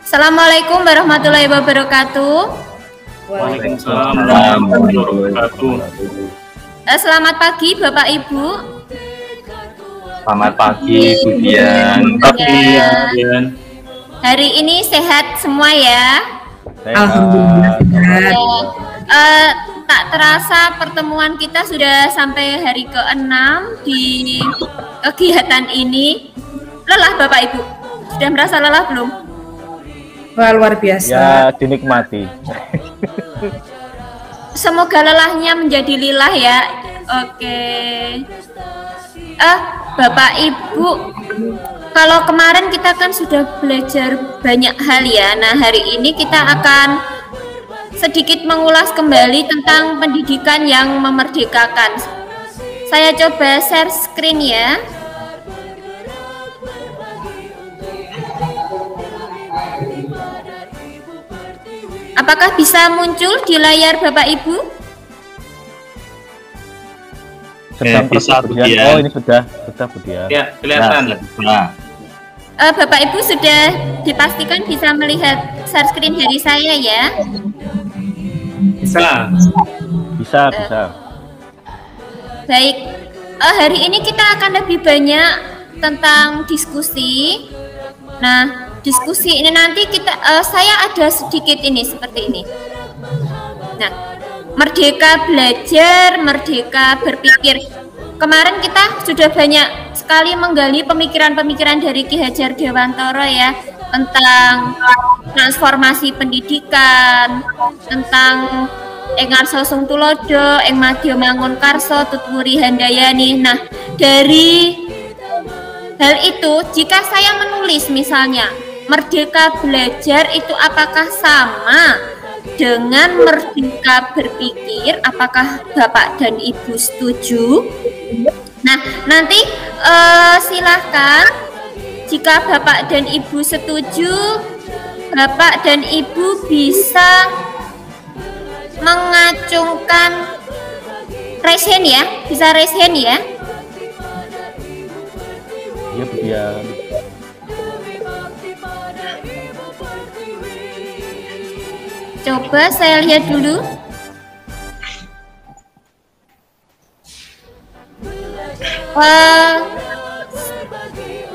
Assalamualaikum warahmatullahi wabarakatuh. Waalaikumsalam warahmatullahi wabarakatuh. Selamat pagi Bapak Ibu. Selamat pagi Bu Dian. Ya. Hari ini sehat semua ya? Alhamdulillah sehat. Tak terasa pertemuan kita sudah sampai hari ke-6 di kegiatan ini. Lelah Bapak Ibu? Sudah merasa lelah belum? Wah, luar biasa. Ya, dinikmati. Semoga lelahnya menjadi lilah ya. Oke. Bapak Ibu, kalau kemarin kita kan sudah belajar banyak hal ya. Nah, hari ini kita akan sedikit mengulas kembali tentang pendidikan yang memerdekakan. Saya coba share screen ya. Apakah bisa muncul di layar Bapak Ibu? Bisa, Bu Dian. Oh, ini sudah Bu Dian. Ya, kelihatan. Bapak Ibu sudah dipastikan bisa melihat share screen dari saya ya? Bisa. Baik, hari ini kita akan lebih banyak tentang diskusi. Nah, diskusi ini nanti saya ada sedikit ini seperti ini. Nah, merdeka belajar, merdeka berpikir. Kemarin kita sudah banyak sekali menggali pemikiran-pemikiran dari Ki Hajar Dewantara ya, tentang transformasi pendidikan, tentang Ing Arso Sung Tulodo, Ing Madya Mangunkarso, Tutwuri Handayani. Nah, dari hal itu, jika saya menulis misalnya merdeka belajar itu apakah sama dengan merdeka berpikir? Apakah Bapak dan Ibu setuju? Nah, nanti silahkan jika Bapak dan Ibu setuju, Bapak dan Ibu bisa mengacungkan raise hand ya, bisa raise hand ya. Iya Bu Dian. Coba saya lihat dulu.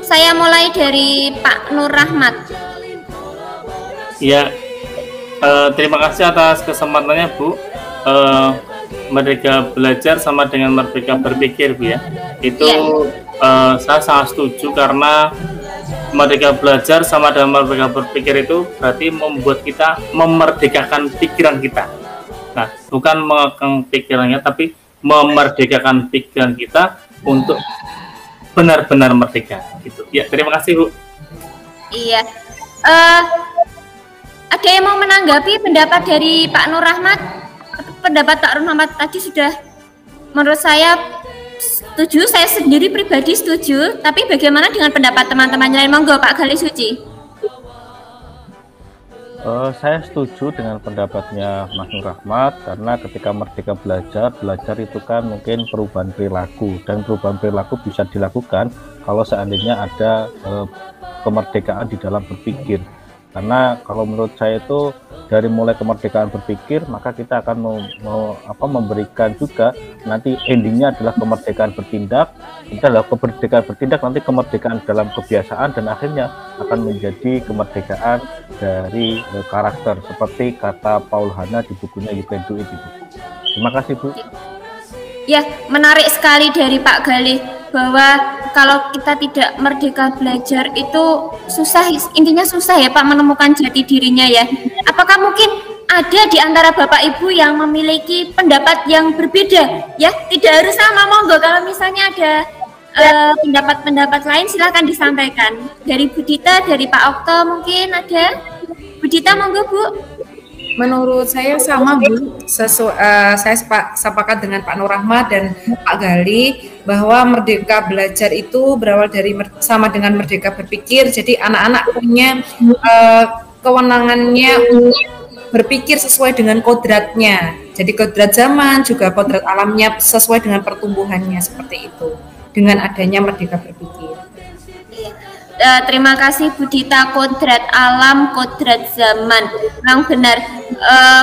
Saya mulai dari Pak Nur Rahmat. Ya, terima kasih atas kesempatannya Bu. Merdeka belajar sama dengan merdeka berpikir Bu ya. Itu saya sangat setuju karena merdeka belajar sama dengan merdeka berpikir itu berarti membuat kita memerdekakan pikiran kita. Nah, bukan mengekang pikirannya, tapi memerdekakan pikiran kita untuk benar-benar merdeka. Gitu. Ya, terima kasih Bu. Iya. Ada yang mau menanggapi pendapat dari Pak Nur Rahmat? Pendapat Pak Nur Rahmat tadi sudah, menurut saya setuju, saya sendiri pribadi setuju, tapi bagaimana dengan pendapat teman-teman lain? Monggo Pak Gali Suci. Saya setuju dengan pendapatnya Mas Nur Rahmat, karena ketika merdeka belajar itu kan mungkin perubahan perilaku, dan perubahan perilaku bisa dilakukan kalau seandainya ada kemerdekaan di dalam berpikir. Karena kalau menurut saya itu dari mulai kemerdekaan berpikir, maka kita akan memberikan juga nanti endingnya adalah kemerdekaan bertindak. Kita adalah kemerdekaan bertindak, nanti kemerdekaan dalam kebiasaan, dan akhirnya akan menjadi kemerdekaan dari karakter, seperti kata Paul Hanna di bukunya You Can Do It itu. Terima kasih Bu. Ya, menarik sekali dari Pak Galih bahwa kalau kita tidak merdeka belajar itu susah, intinya susah ya Pak menemukan jati dirinya ya. Apakah mungkin ada di antara Bapak Ibu yang memiliki pendapat yang berbeda ya? Tidak harus sama, monggo kalau misalnya ada pendapat-pendapat lain silahkan disampaikan. Dari Bu Dita, dari Pak Okto mungkin ada. Bu Dita monggo Bu. Menurut saya sama Bu, saya sepakat dengan Pak Nur Rahmat dan Pak Gali bahwa merdeka belajar itu berawal dari sama dengan merdeka berpikir. Jadi anak-anak punya kewenangannya untuk berpikir sesuai dengan kodratnya. Jadi kodrat zaman juga kodrat alamnya sesuai dengan pertumbuhannya, seperti itu. Dengan adanya merdeka berpikir. Terima kasih Bu Dita, kodrat alam, kodrat zaman. Memang benar,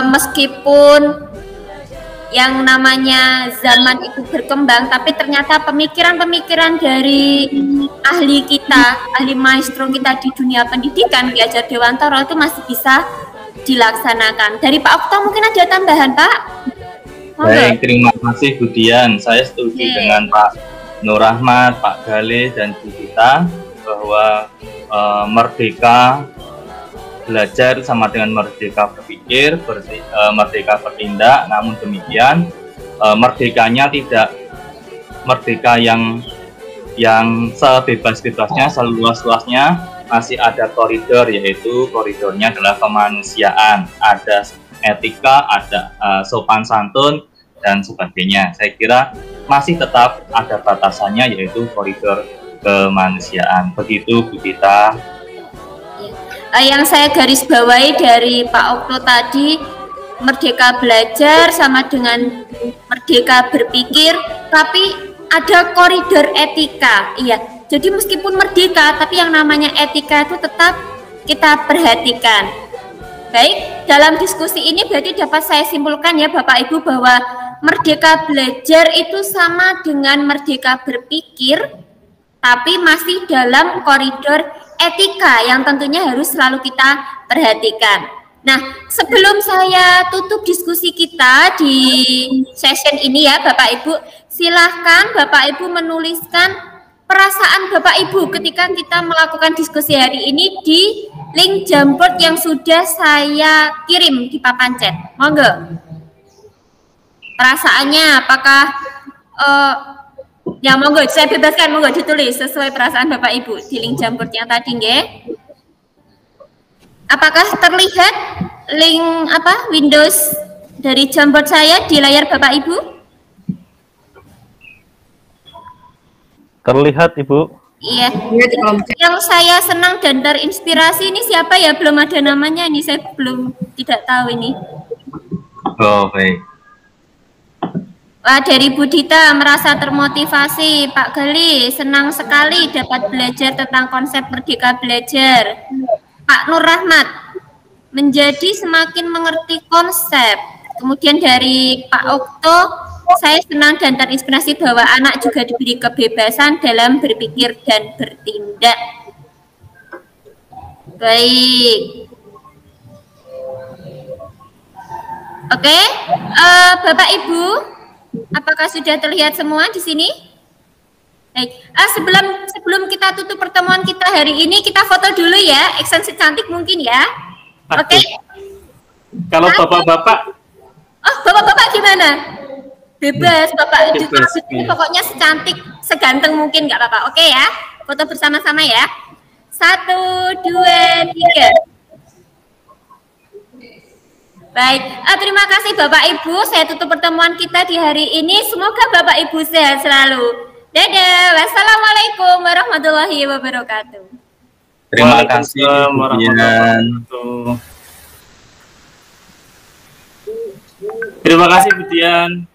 meskipun yang namanya zaman itu berkembang, tapi ternyata pemikiran-pemikiran dari ahli kita, ahli maestro kita di dunia pendidikan, Ki Hajar Dewantara itu masih bisa dilaksanakan. Dari Pak Okto mungkin ada tambahan, Pak? Baik, terima kasih Bu Dian. Saya setuju dengan Pak Nur Rahmat, Pak Galih, dan Bu Dita bahwa merdeka belajar sama dengan merdeka berpikir, merdeka bertindak. Namun demikian, merdekanya tidak merdeka yang sebebas-bebasnya, seluas-luasnya. Masih ada koridor, yaitu koridornya adalah kemanusiaan, ada etika, ada sopan santun, dan sebagainya. Saya kira masih tetap ada batasannya, yaitu koridor kemanusiaan. Begitu Bu Dita. Yang saya garis bawahi dari Pak Okto tadi, merdeka belajar sama dengan merdeka berpikir, tapi ada koridor etika. Iya, jadi meskipun merdeka, tapi yang namanya etika itu tetap kita perhatikan. Baik, dalam diskusi ini berarti dapat saya simpulkan ya Bapak Ibu bahwa merdeka belajar itu sama dengan merdeka berpikir, tapi masih dalam koridor etika yang tentunya harus selalu kita perhatikan. Nah, sebelum saya tutup diskusi kita di session ini ya Bapak Ibu, silahkan Bapak Ibu menuliskan perasaan Bapak Ibu ketika kita melakukan diskusi hari ini di link Jamboard yang sudah saya kirim di papan chat. Monggo. Perasaannya apakah ya monggo saya bebaskan, monggo ditulis sesuai perasaan Bapak Ibu di link Jamboard yang tadi nggih. Apakah terlihat link Windows dari Jamboard saya di layar Bapak Ibu? Terlihat Ibu. Iya. Yang saya senang dan terinspirasi ini siapa ya? Belum ada namanya ini, saya belum tidak tahu ini. Oh, baik. Wah, dari Bu Dita merasa termotivasi. Pak Galih senang sekali dapat belajar tentang konsep merdeka belajar. Pak Nur Rahmat menjadi semakin mengerti konsep. Kemudian dari Pak Okto, saya senang dan terinspirasi bahwa anak juga diberi kebebasan dalam berpikir dan bertindak. Baik. Oke, Bapak Ibu, apakah sudah terlihat semua di sini? Baik. Sebelum kita tutup pertemuan kita hari ini, kita foto dulu ya, ekstensi cantik mungkin ya. Oke. Kalau bapak-bapak, oh bapak-bapak gimana? Bebas, Bapak juga ya. Pokoknya secantik, seganteng mungkin nggak apa-apa. Oke ya, foto bersama-sama ya. 1, 2, 3. Baik, terima kasih Bapak Ibu. Saya tutup pertemuan kita di hari ini. Semoga Bapak Ibu sehat selalu. Dadah. Wassalamualaikum warahmatullahi wabarakatuh. Terima kasih warahmatullahi wabarakatuh. Terima kasih Bu Dian.